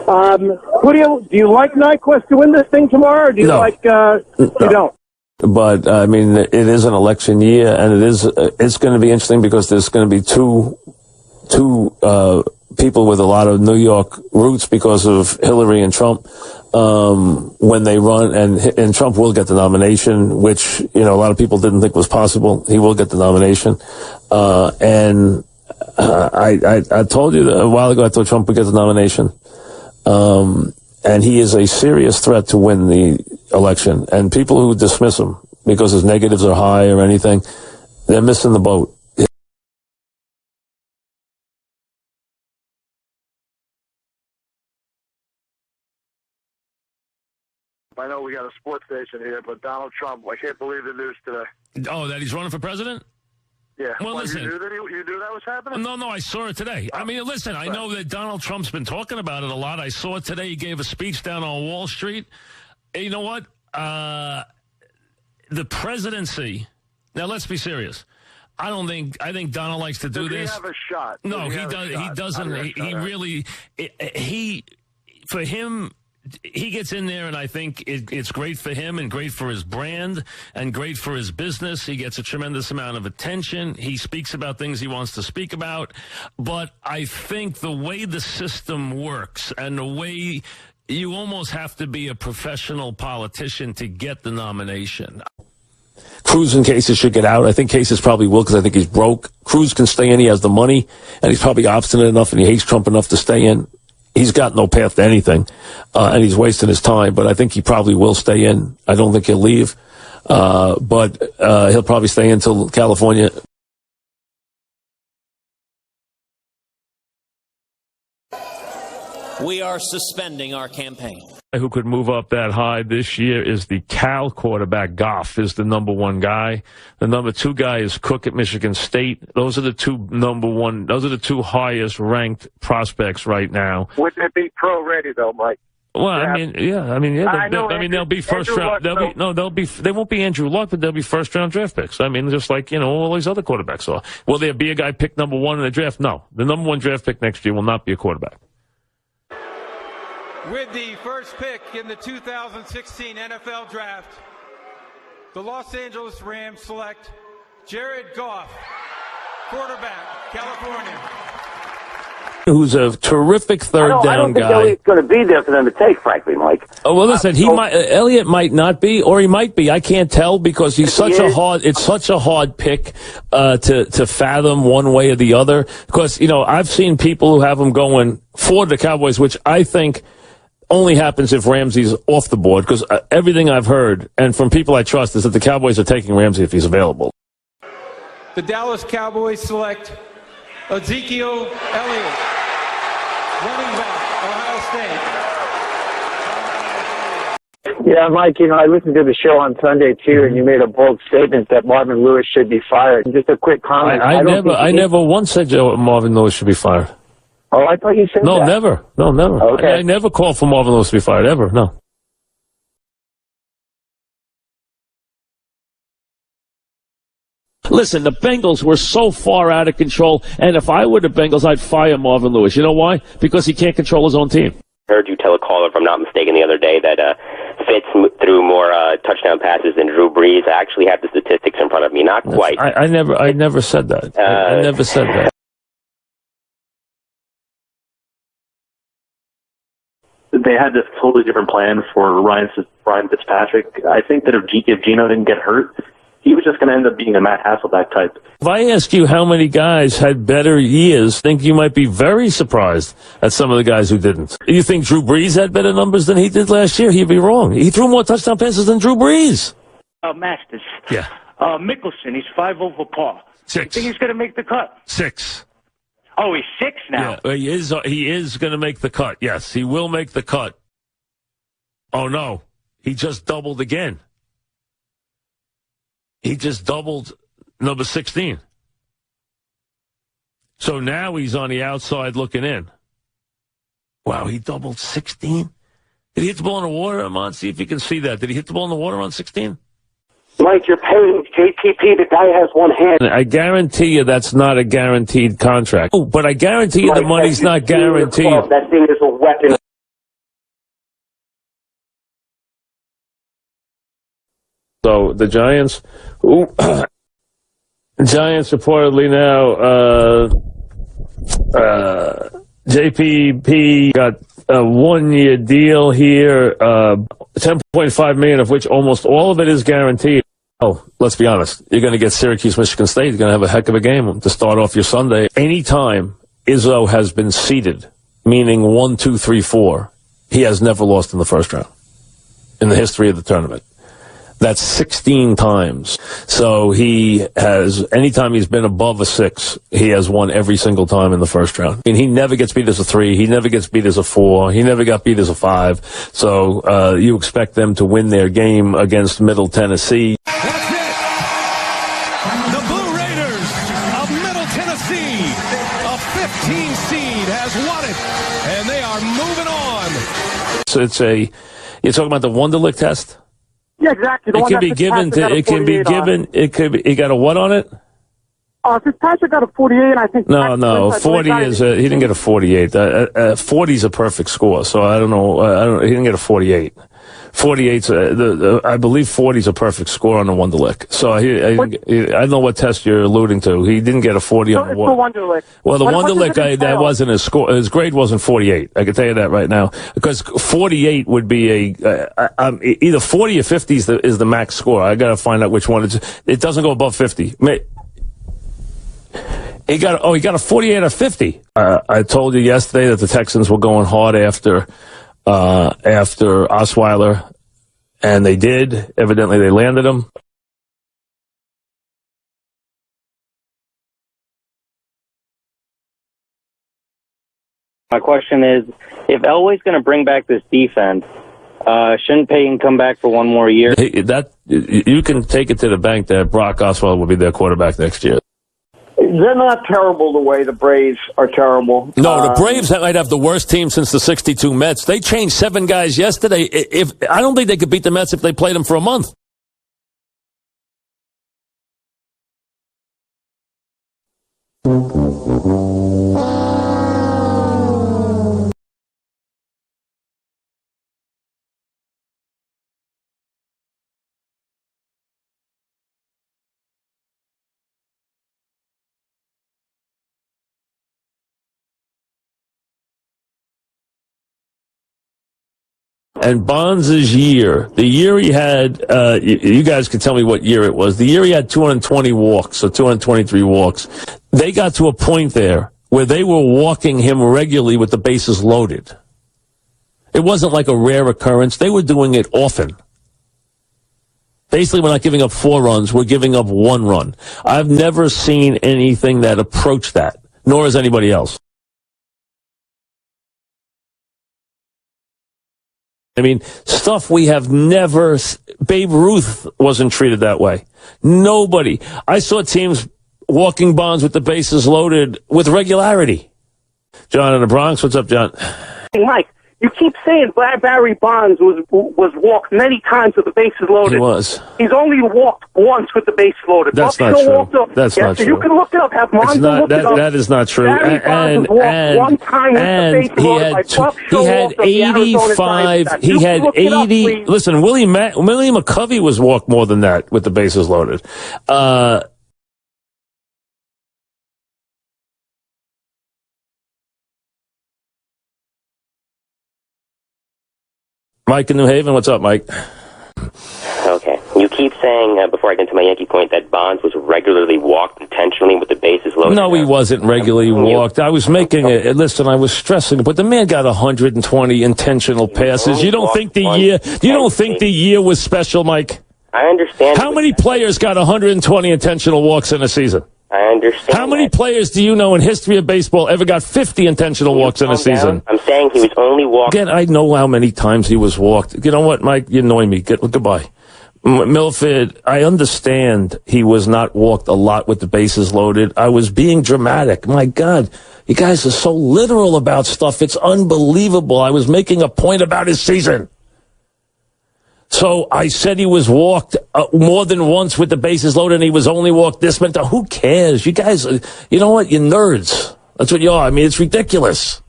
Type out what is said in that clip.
Do you like Nyquist to win this thing tomorrow, or do you you don't? But I mean, it is an election year, and it's going to be interesting because there's going to be two people with a lot of New York roots because of Hillary and Trump when they run, and Trump will get the nomination, which a lot of people didn't think was possible. He will get the nomination, and I told you a while ago I thought Trump would get the nomination, and he is a serious threat to win the election. And people who dismiss him because his negatives are high or anything, they're missing the boat. I know we got a sports station here, but Donald Trump, I can't believe the news today. Oh, that he's running for president? Yeah. Well, listen. You knew that was happening? No, I saw it today. I mean, listen, I know that Donald Trump's been talking about it a lot. I saw it today. He gave a speech down on Wall Street. You know what? The presidency. Now, let's be serious. I think Donald likes to do this. Does he have a shot? No, he does. He doesn't. He really. For him. He gets in there, and I think it's great for him and great for his brand and great for his business. He gets a tremendous amount of attention. He speaks about things he wants to speak about. But I think the way the system works and the way you almost have to be a professional politician to get the nomination. Cruz and Kasich should get out. I think Kasich probably will because I think he's broke. Cruz can stay in. He has the money, and he's probably obstinate enough, and he hates Trump enough to stay in. He's got no path to anything, and he's wasting his time, but I think he probably will stay in. I don't think he'll leave, but he'll probably stay until California. We are suspending our campaign. Who could move up that high this year is the Cal quarterback. Goff is the number one guy. The number two guy is Cook at Michigan State. Those are the two highest ranked prospects right now. Wouldn't it be pro-ready though, Mike? Well, they'll be first round. They won't be Andrew Luck, but they'll be first round draft picks. I mean, just like all these other quarterbacks are. Will there be a guy picked number one in the draft? No, the number one draft pick next year will not be a quarterback. With the first pick in the 2016 NFL Draft, the Los Angeles Rams select Jared Goff, quarterback, California. Who's a terrific third down guy. I don't think Elliott's going to be there for them to take, frankly, Mike. Oh, well, listen, Elliott might not be, or he might be. I can't tell because it's such a hard pick to fathom one way or the other. Because, I've seen people who have him going for the Cowboys, which I think only happens if Ramsey's off the board, because everything I've heard, and from people I trust, is that the Cowboys are taking Ramsey if he's available. The Dallas Cowboys select Ezekiel Elliott, running back, Ohio State. Yeah, Mike, I listened to the show on Sunday, too, and you made a bold statement that Marvin Lewis should be fired. Just a quick comment. I never once said Marvin Lewis should be fired. Oh, I thought you said that. No, never. No, never. Okay. I never called for Marvin Lewis to be fired, ever, no. Listen, the Bengals were so far out of control, and if I were the Bengals, I'd fire Marvin Lewis. You know why? Because he can't control his own team. I heard you tell a caller, if I'm not mistaken, the other day that Fitz threw more touchdown passes than Drew Brees. I actually have the statistics in front of me. Not quite. I never said that. I never said that. They had this totally different plan for Ryan Fitzpatrick. I think that if Geno didn't get hurt, he was just going to end up being a Matt Hasselbeck type. If I ask you how many guys had better years, I think you might be very surprised at some of the guys who didn't. You think Drew Brees had better numbers than he did last year? He'd be wrong. He threw more touchdown passes than Drew Brees. Masters. Yeah. Mickelson, he's 5 over par. 6. I think he's going to make the cut. 6. Oh, he's 6 now. Yeah, he is going to make the cut. Yes, he will make the cut. Oh, no. He just doubled again. He just doubled number 16. So now he's on the outside looking in. Wow, he doubled 16? Did he hit the ball in the water, Amon? See if you can see that. Did he hit the ball in the water on 16? Mike, you're paying JPP. The guy has one hand. I guarantee you that's not a guaranteed contract. Oh, but I guarantee you the money's not guaranteed. That thing is a weapon. So the Giants, Giants reportedly now, JPP got a 1-year deal here, $10.5 million, of which almost all of it is guaranteed. Oh, let's be honest. You're going to get Syracuse, Michigan State. You're going to have a heck of a game to start off your Sunday. Anytime Izzo has been seeded, meaning 1, 2, 3, 4, he has never lost in the first round in the history of the tournament. That's 16 times. So he has, anytime he's been above a 6, he has won every single time in the first round. I mean, he never gets beat as a 3. He never gets beat as a 4. He never got beat as a 5. So you expect them to win their game against Middle Tennessee. That's it. The Blue Raiders of Middle Tennessee, a 15 seed, has won it, and they are moving on. So you're talking about the Wonderlic test? Yeah, exactly. It can be given to, it can be given, it could be, he got a what on it? Fitzpatrick got a 48, I think. No, 40 is, he didn't get a 48. 40 is a perfect score, so I don't know, he didn't get a 48. 48's, I believe 40 is a perfect score on the Wonderlic. So I don't know what test you're alluding to. He didn't get a 40 on the Wonderlic. Well, the Wonderlic, that wasn't his score. His grade wasn't 48. I can tell you that right now. Because 48 would be either 40 or 50 is the max score. I got to find out which one. It doesn't go above 50. He got a 48 or 50. I told you yesterday that the Texans were going hard after Osweiler, and they did. Evidently, they landed him. My question is, if Elway's going to bring back this defense, shouldn't Payton come back for one more year? You can take it to the bank that Brock Osweiler will be their quarterback next year. They're not terrible the way the Braves are terrible. No, the Braves might have the worst team since the '62 Mets. They changed 7 guys yesterday. I don't think they could beat the Mets if they played them for a month. And Bonds' year, the year he had, you guys can tell me what year it was. The year he had 220 walks, so 223 walks. They got to a point there where they were walking him regularly with the bases loaded. It wasn't like a rare occurrence. They were doing it often. Basically, we're not giving up 4 runs. We're giving up 1 run. I've never seen anything that approached that, nor has anybody else. I mean, stuff we have never. Babe Ruth wasn't treated that way. Nobody. I saw teams walking Bonds with the bases loaded with regularity. John in the Bronx, what's up, John? Hey, Mike, you keep saying Barry Bonds was walked many times with the bases loaded. He was. He's only walked once with the bases loaded. That's not true. That's not true. You can look it up. Have Monzo look it up. That is not true. Barry Bonds walked one time with the bases loaded. He had 85. He had 80. Listen, Willie McCovey was walked more than that with the bases loaded. Mike in New Haven, what's up, Mike? Okay. You keep saying, before I get into my Yankee point, that Bonds was regularly walked intentionally with the bases loaded. No, he wasn't regularly walked. I was making it. Listen, I was stressing it, but the man got 120 intentional passes. You don't think the year was special, Mike? I understand. How many players got 120 intentional walks in a season? I understand. How many players do you know in history of baseball ever got 50 intentional walks in a season? I'm saying he was only walked. Again, I know how many times he was walked. You know what, Mike? You annoy me. Goodbye. Milford, I understand he was not walked a lot with the bases loaded. I was being dramatic. My God, you guys are so literal about stuff. It's unbelievable. I was making a point about his season. So I said he was walked more than once with the bases loaded, and he was only walked this many times. Who cares? You guys, you know what? You're nerds. That's what you are. I mean, it's ridiculous.